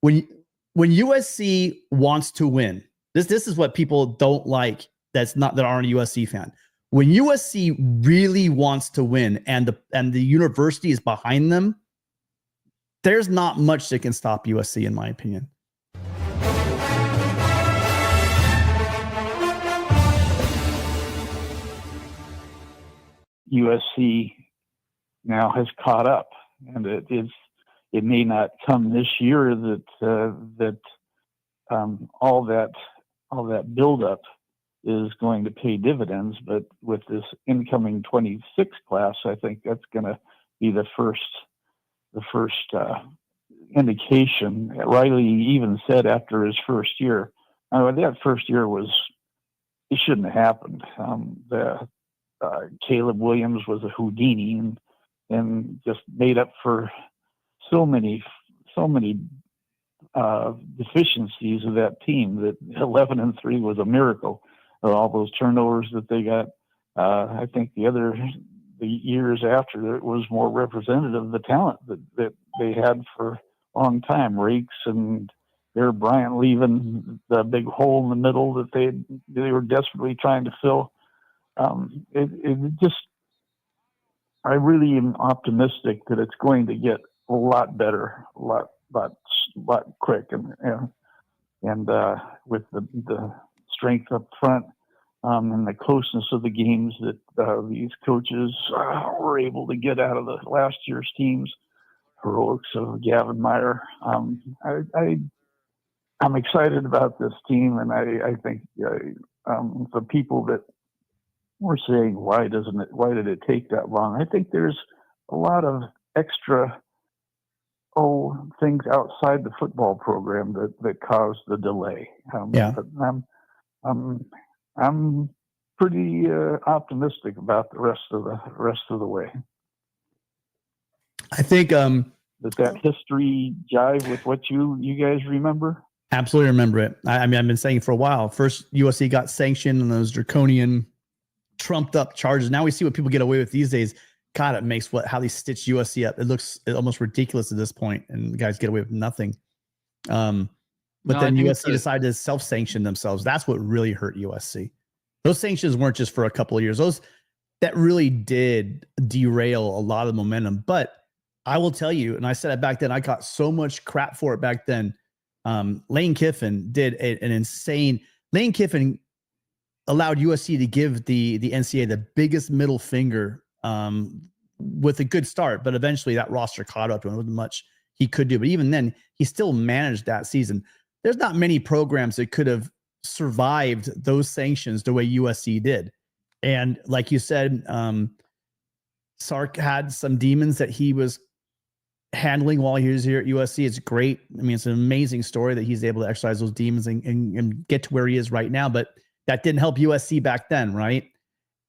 when when USC wants to win, this is what people don't like. That aren't a USC fan. When USC really wants to win, and the university is behind them, there's not much that can stop USC, in my opinion. USC now has caught up, and it may not come this year that all that buildup is going to pay dividends, but with this incoming 26 class, I think that's going to be the first indication. Riley even said after his first year, that first year it shouldn't have happened. Caleb Williams was a Houdini and just made up for so many deficiencies of that team. That 11-3 was a miracle. All those turnovers that they got. I think the years after, it was more representative of the talent that they had for a long time. Rakes and Bear Bryant leaving the big hole in the middle that they were desperately trying to fill. I really am optimistic that it's going to get a lot better, a lot quick, and with the strength up front and the closeness of the games that these coaches were able to get out of the last year's teams, heroics of Gavin Meyer. I'm excited about this team, and I think the people that were saying why did it take that long? I think there's a lot of extra things outside the football program that caused the delay. But I'm pretty optimistic about the rest of the way. I think does that history jive with what you guys remember? Absolutely remember it. I mean, I've been saying for a while. First, USC got sanctioned and those draconian, trumped up charges. Now we see what people get away with these days. God, it makes how they stitch USC up. It looks almost ridiculous at this point, and the guys get away with nothing. But then USC decided to self-sanction themselves. That's what really hurt USC. Those sanctions weren't just for a couple of years. That really did derail a lot of the momentum. But I will tell you, and I said it back then, I got so much crap for it back then. Lane Kiffin did an insane. Lane Kiffin allowed USC to give the NCAA the biggest middle finger with a good start, but eventually that roster caught up to him. There wasn't much he could do. But even then, he still managed that season. There's not many programs that could have survived those sanctions the way USC did. And like you said, Sark had some demons that he was handling while he was here at USC. It's great. I mean, it's an amazing story that he's able to exercise those demons and get to where he is right now. But that didn't help USC back then, right?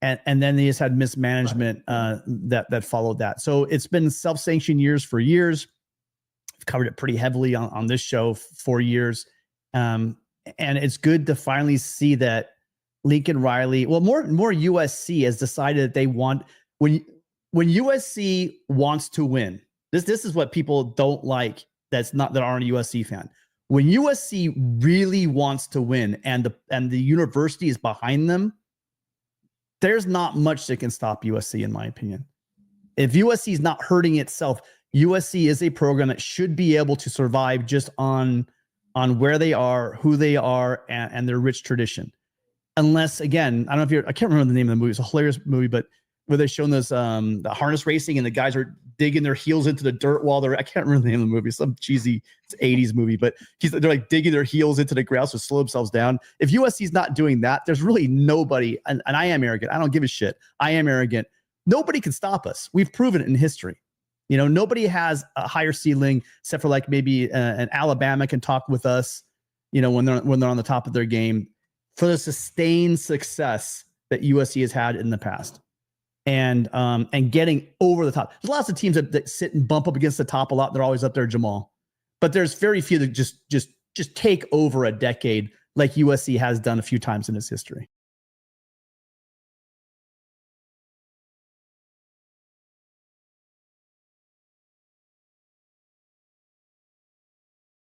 And then they just had mismanagement that followed that. So it's been self-sanctioned years for years. I've covered it pretty heavily on this show for years. And it's good to finally see that Lincoln Riley, well, more USC has decided that they want, when USC wants to win, this is what people don't like that aren't a USC fan. When USC really wants to win, and the university is behind them, there's not much that can stop USC, in my opinion. If USC is not hurting itself, USC is a program that should be able to survive just on where they are, who they are, and their rich tradition. Unless, again, I can't remember the name of the movie. It's a hilarious movie, but where they're showing this the harness racing and the guys are digging their heels into the dirt while I can't remember the name of the movie. Some cheesy 80s movie, but they're like digging their heels into the ground to slow themselves down. If USC's not doing that, there's really nobody, and I am arrogant. I don't give a shit. I am arrogant. Nobody can stop us. We've proven it in history. Nobody has a higher ceiling except for like maybe an Alabama can talk with us, when they're on the top of their game, for the sustained success that USC has had in the past. And getting over the top. There's lots of teams that sit and bump up against the top a lot. They're always up there, Jamal. But there's very few that just take over a decade like USC has done a few times in its history.